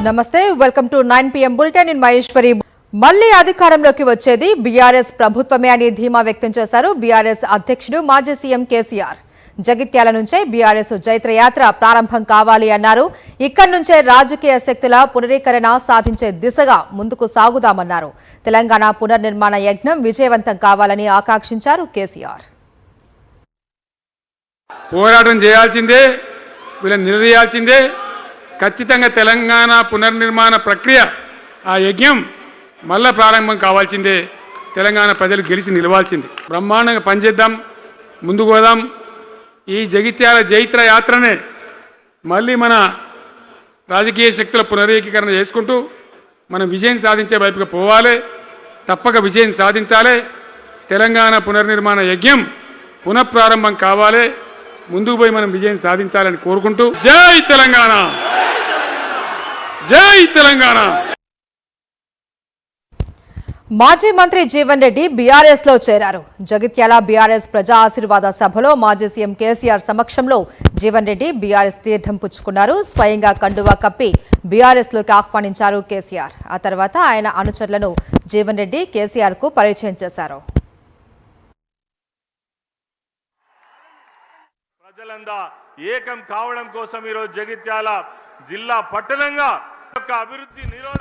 నమస్తే, welcome to 9 PM bulletin. In Maheshwari. మళ్లీ అధికారంలోకి వచ్చేది బీఆర్ఎస్ ప్రభుత్వమే అని ధీమా వ్యక్తం చేశారు బీఆర్ఎస్ అధ్యక్షుడు మాజీ సీఎం కేసీఆర్. జగిత్యాల నుంచే బీఆర్ఎస్ జైత్రయాత్ర ప్రారంభం కావాలి అన్నారు. ఇక్కడి నుంచే రాజకీయ శక్తుల పునరీకరణ సాధించే దిశగా ముందుకు సాగుదామన్నారు. తెలంగాణ పునర్నిర్మాణ యజ్ఞం విజయవంతం కావాలని ఆకాంక్షించారు కేసీఆర్. పోరాటం చేయాల్సిందే, వీళ్ళని నిలదీయాల్సిందే. ఖచ్చితంగా తెలంగాణ పునర్నిర్మాణ ప్రక్రియ, ఆ యజ్ఞం మళ్ళా ప్రారంభం కావాల్సిందే. తెలంగాణ ప్రజలు గెలిచి నిలవాల్సింది. బ్రహ్మాండంగా పనిచేద్దాం, ముందుకు పోదాం. ఈ జగిత్యాల జైత్ర యాత్రనే మళ్ళీ మన రాజకీయ శక్తుల పునరేకీకరణ చేసుకుంటూ మనం విజయం సాధించే వైపుగా పోవాలి. తప్పక విజయం సాధించాలి. తెలంగాణ పునర్నిర్మాణ యజ్ఞం పునఃప్రారంభం కావాలి. ముందుకు పోయి మనం విజయం సాధించాలని కోరుకుంటూ జై తెలంగాణ, జై తెలంగాణ. మాజీ మంత్రి జీవన్ రెడ్డి బీఆర్ఎస్ లో చేరారు. జగిత్యాల బీఆర్ఎస్ ప్రజా ఆశీర్వాద సభలో మాజీ సీఎం కేసీఆర్ సమక్షంలో జీవన్ రెడ్డి బీఆర్ఎస్ తీర్థం పుచ్చుకున్నారు. స్వయంగా కండువా కప్పి బీఆర్ఎస్ లోకి ఆహ్వానించారు కేసీఆర్. ఆ తర్వాత ఆయన అనుచరులను జీవన్ రెడ్డి కేసీఆర్ కు పరిచయం చేశారు. ప్రజలంతా ఏకం కావడం కోసం ఈరోజు జగిత్యాల జిల్లా పట్టణంగా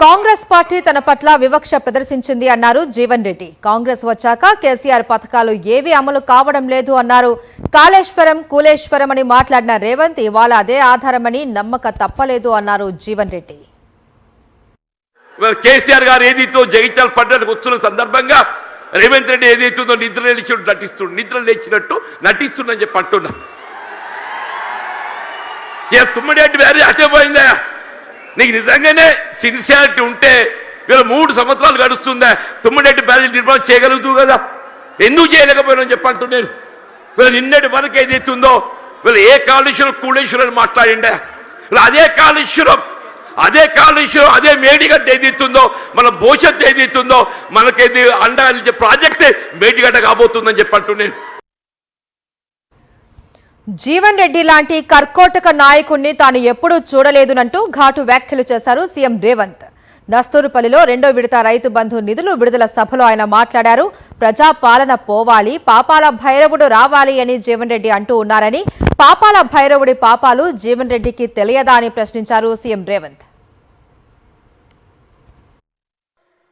కాంగ్రెస్ పార్టీ తన పట్ల వివక్ష ప్రదర్శించింది అన్నారు జీవన్ రెడ్డి. కాంగ్రెస్ వచ్చాక కేసీఆర్ పథకాలు ఏవీ అమలు కావడం లేదు అన్నారు. కాళేశ్వరం కూలేశ్వరం అని మాట్లాడిన రేవంత్ ఇవాళ అదే ఆధారమని నమ్మక తప్పలేదు అన్నారు జీవన్ రెడ్డి. కేసీఆర్ గారు ఏదైతే జగిత్యాల పట్టణానికి వస్తున్న సందర్భంగా రేవంత్ రెడ్డి ఏదైతుందో నిద్ర లేచినట్టు నటిస్తుండని చెప్పి అంటున్నా. ఇక తుమ్మడేటి వేరే అటే పోయిందా? నీకు నిజంగానే సిన్సియారిటీ ఉంటే వీళ్ళు 3 సంవత్సరాలు గడుస్తుందా తుమ్మడేటి బ్యారేజ్ నిర్మాణం చేయగలుగుతూ కదా? ఎందుకు చేయలేకపోయినా చెప్పి అంటున్నాను. వీళ్ళు నిన్నటి వరకు ఏదైతుందో వీళ్ళు ఏ కాళేశ్వరం కూలేశ్వరం అని మాట్లాడిండే, అదే కాళేశ్వరం అదే మేడిగడ్డ ఏదైతుందో మన భవిష్యత్తు ఏదైతుందో మనకేది అండగా ప్రాజెక్టే మేడిగడ్డ కాబోతుందని చెప్పి అంటున్నాను. జీవన్ రెడ్డి లాంటి కర్కోటక నాయకుడిని తాను ఎప్పుడూ చూడలేదునంటూ ఘాటు వ్యాఖ్యలు చేశారు సీఎం రేవంత్. నస్తూరుపల్లిలో 2వ విడత రైతు బంధు నిధులు విడుదల సభలో ఆయన మాట్లాడారు. ప్రజా పాలన పోవాలి, పాపాల భైరవుడు రావాలి అని జీవన్ రెడ్డి అంటూ ఉన్నారని, పాపాల భైరవుడి పాపాలు జీవన్ రెడ్డికి తెలియదా అని ప్రశ్నించారు సీఎం రేవంత్.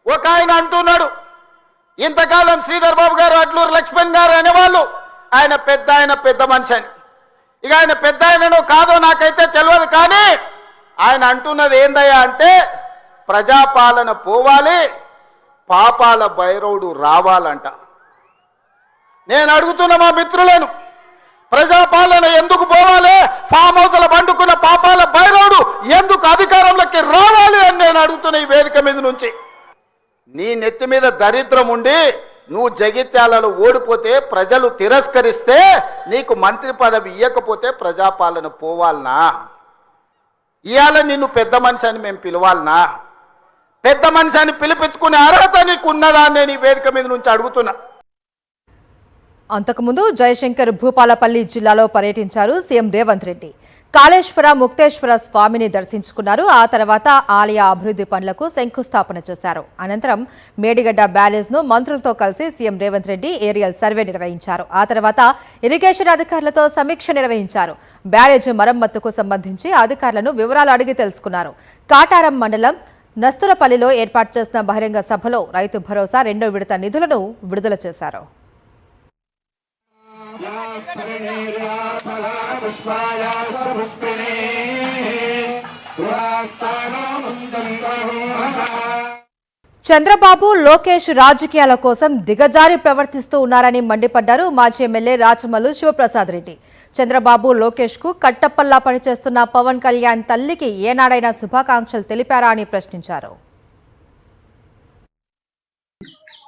ఒక ఆయన అంటున్నాడు, ఇంతకాలం శ్రీధర్ బాబు గారు, అడ్లూరు లక్ష్మణ్ గారు అనేవాళ్ళు ఆయన పెద్ద మనిషి అని. ఇక ఆయన పెద్ద ఆయనను కాదో నాకైతే తెలియదు, కానీ ఆయన అంటున్నది ఏందయ్యా అంటే ప్రజాపాలన పోవాలి, పాపాల భైరవుడు రావాలంట. నేను అడుగుతున్న మా మిత్రులను, ప్రజాపాలన ఎందుకు పోవాలి? ఫామ్ హౌస్ల పండుకున్న పాపాల భైరవుడు ఎందుకు అధికారంలోకి రావాలి అని నేను అడుగుతున్న ఈ వేదిక మీద నుంచి. నీ నెత్తి మీద దరిద్రం ఉండి నువ్వు జగిత్యాలలో ఓడిపోతే, ప్రజలు తిరస్కరిస్తే, నీకు మంత్రి పదవి ఇవ్వకపోతే ప్రజాపాలన పోవాలనా? ఇవాళ నిన్ను పెద్ద మనిషి అని మేము పిలవాలనా? పెద్ద మనిషి అని పిలిపించుకునే అర్హత నీకు ఉన్నదా అని నేను ఈ వేదిక మీద నుంచి అడుగుతున్నా. అంతకుముందు జయశంకర్ భూపాలపల్లి జిల్లాలో పర్యటించారు సీఎం రేవంత్ రెడ్డి. కాళేశ్వర ముక్తేశ్వర స్వామిని దర్శించుకున్నారు. ఆ తర్వాత ఆలయ అభివృద్ధి పనులకు శంకుస్థాపన చేశారు. అనంతరం మేడిగడ్డ బ్యారేజ్ ను మంత్రులతో కలిసి CM Revanth Reddy aerial survey నిర్వహించారు. ఆ తర్వాత ఇరిగేషన్ అధికారులతో సమీక్ష నిర్వహించారు. బ్యారేజ్ మరమ్మతుకు సంబంధించి అధికారులను వివరాలు అడిగి తెలుసుకున్నారు. కాటారం మండలం నస్తూరపల్లిలో ఏర్పాటు చేసిన బహిరంగ సభలో రైతు భరోసా 2వ విడత నిధులను విడుదల చేశారు. చంద్రబాబు లోకేష్ రాజకీయాల కోసం దిగజారి ప్రవర్తిస్తూ ఉన్నారని మండిపడ్డారు మాజీ ఎమ్మెల్యే రాచమల్లు శివప్రసాద్ రెడ్డి. చంద్రబాబు లోకేష్ కు కట్టప్పల్లా పనిచేస్తున్న పవన్ కళ్యాణ్ తల్లికి ఏనాడైనా శుభాకాంక్షలు తెలిపారా అని ప్రశ్నించారు.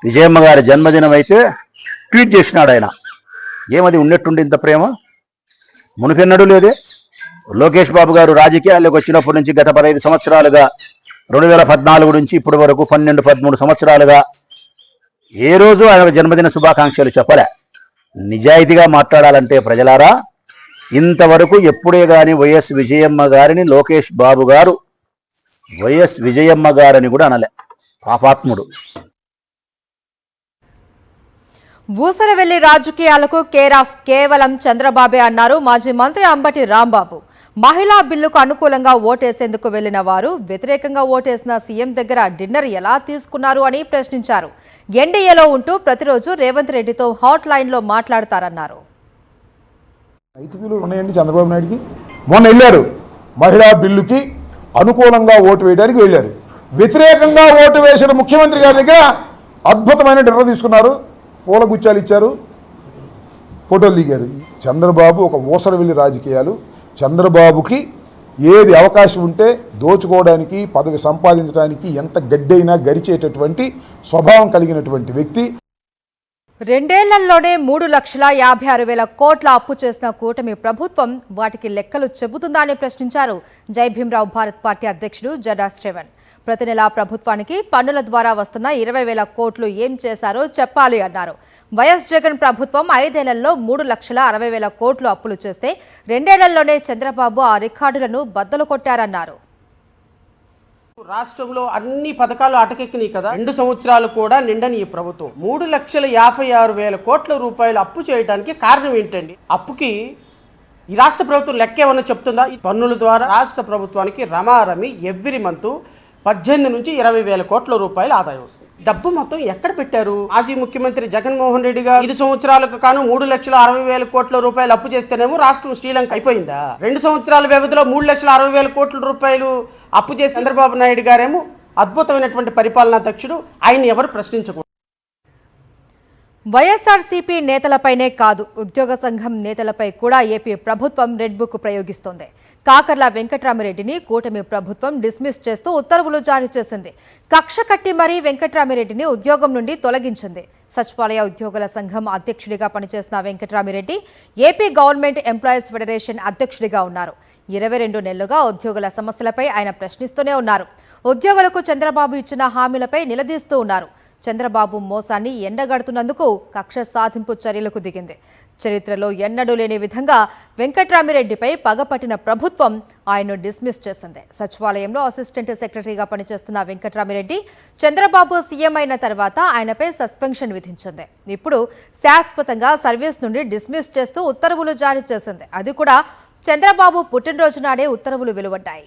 విజయమ్మ గారి జన్మదినం అయితే ట్వీట్ చేసినాడు ఆయన. ఏమది ఉన్నట్టుండి ఇంత ప్రేమ మునిపెన్నడూ లేదే. లోకేష్ బాబు గారు రాజకీయాల్లోకి వచ్చినప్పటి నుంచి గత 15 సంవత్సరాలుగా 2014 నుంచి ఇప్పటి వరకు 12-13 సంవత్సరాలుగా ఏ రోజు ఆయన జన్మదిన శుభాకాంక్షలు చెప్పలే. నిజాయితీగా మాట్లాడాలంటే ప్రజలారా, ఇంతవరకు ఎప్పుడే గాని వైఎస్ విజయమ్మ గారిని లోకేష్ బాబు గారు వైఎస్ విజయమ్మ గారని కూడా అనలే, పాపాత్ముడు. ఊసరవెల్లి రాజకీయాలకు కేర్ ఆఫ్ కేవలం చంద్రబాబే అన్నారు మాజీ మంత్రి అంబటి రాంబాబు. మహిళా బిల్లుకు అనుకూలంగా ఓటేసేందుకు వెళ్లిన వారు వ్యతిరేకంగా ఓటేసిన సీఎం దగ్గర డిన్నర్ ఎలా తీసుకున్నారు అని ప్రశ్నించారు. ఎన్డీఏలో ఉంటూ ప్రతిరోజు రేవంత్ రెడ్డితో హాట్ లైన్లో మాట్లాడతారన్నారు. రైతు బిల్లులు ఉన్నాయండి చంద్రబాబు నాయుడికి. మొన్న వెళ్ళారు, మహిళా బిల్లుకి అనుకూలంగా ఓటు వేయడానికి వెళ్ళారు. వ్యతిరేకంగా ఓటు వేసిన ముఖ్యమంత్రి గారి దగ్గర అద్భుతమైన డిన్నర్ తీసుకున్నారు, పూల గుచ్చాలు ఇచ్చారు, ఫోటోలు దిగారు. చంద్రబాబు ఒక ఊసరవెల్లి రాజకీయాలు. చంద్రబాబుకి ఏది అవకాశం ఉంటే దోచుకోవడానికి, పదవి సంపాదించడానికి ఎంత గడ్డైనా గరిచేటటువంటి స్వభావం కలిగినటువంటి వ్యక్తి. 2 ఏళ్లలోనే 3,56,000 కోట్ల అప్పు చేసిన కూటమి ప్రభుత్వం వాటికి లెక్కలు చెబుతుందా అని ప్రశ్నించారు జై భీమ్రావ్ భారత్ పార్టీ అధ్యక్షుడు జడా శ్రవణ్. ప్రతి నెలా ప్రభుత్వానికి పన్నుల ద్వారా వస్తున్న 20,000 కోట్లు ఏం చేశారో చెప్పాలి అన్నారు. వైఎస్ జగన్ ప్రభుత్వం 5 ఏళ్లలో 3,60,000 కోట్లు అప్పులు చేస్తే 2 ఏళ్లలోనే చంద్రబాబు ఆ రికార్డులను బద్దలు కొట్టారన్నారు. రాష్ట్రంలో అన్ని పథకాలు అటకెక్కినాయి కదా, 2 సంవత్సరాలు కూడా నిండని ఈ ప్రభుత్వం 3,56,000 కోట్ల రూపాయలు అప్పు చేయడానికి కారణం ఏంటండి? అప్పుకి ఈ రాష్ట్ర ప్రభుత్వం లెక్క ఏమన్నా చెప్తుందా? ఈ పన్నుల ద్వారా రాష్ట్ర ప్రభుత్వానికి రమారమి ఎవ్రీ మంత్ 18 నుంచి 20,000 కోట్ల రూపాయలు ఆదాయం వస్తుంది. డబ్బు మొత్తం ఎక్కడ పెట్టారు? మాజీ ముఖ్యమంత్రి జగన్మోహన్ రెడ్డి గారు 5 సంవత్సరాలకు కాను 3,60,000 కోట్ల రూపాయలు అప్పు చేస్తేనేమో రాష్ట్రం శ్రీలంక అయిపోయిందా? 2 సంవత్సరాల వ్యవధిలో 3,60,000 కోట్ల రూపాయలు అప్పు చేసి చంద్రబాబు నాయుడు గారేమో అద్భుతమైనటువంటి పరిపాలనా దక్షుడు, ఆయన ఎవరు ప్రశ్నించకూడదు. వైఎస్ఆర్సీపీ నేతలపైనే కాదు, ఉద్యోగ సంఘం నేతలపై కూడా ఏపీ ప్రభుత్వం రెడ్ బుక్ ప్రయోగిస్తోంది. కాకర్ల వెంకట్రామిరెడ్డిని కూటమి ప్రభుత్వం డిస్మిస్ చేస్తూ ఉత్తర్వులు జారీ చేసింది. కక్ష కట్టి మరీ వెంకట్రామిరెడ్డిని ఉద్యోగం నుండి తొలగించింది. సచివాలయ ఉద్యోగుల సంఘం అధ్యక్షుడిగా పనిచేసిన Venkatramireddy AP government employees federation అధ్యక్షుడిగా ఉన్నారు. 22 నెలలుగా ఉద్యోగుల సమస్యలపై ఆయన ప్రశ్నిస్తూనే ఉన్నారు. ఉద్యోగులకు చంద్రబాబు ఇచ్చిన హామీలపై నిలదీస్తూ ఉన్నారు. చంద్రబాబు మోసాన్ని ఎండగడుతున్నందుకు కక్ష సాధింపు చర్యలకు దిగింది. చరిత్రలో ఎన్నడూ లేని విధంగా వెంకట్రామిరెడ్డిపై పగపట్టిన ప్రభుత్వం ఆయన్ను డిస్మిస్ చేసింది. సచివాలయంలో అసిస్టెంట్ సెక్రటరీగా పనిచేస్తున్న వెంకట్రామిరెడ్డి చంద్రబాబు సీఎం అయిన తర్వాత ఆయనపై సస్పెన్షన్ విధించింది. ఇప్పుడు శాశ్వతంగా సర్వీస్ నుండి డిస్మిస్ చేస్తూ ఉత్తర్వులు జారీ చేసింది. అది కూడా చంద్రబాబు పుట్టినరోజు నాడే ఉత్తర్వులు వెలువడ్డాయి.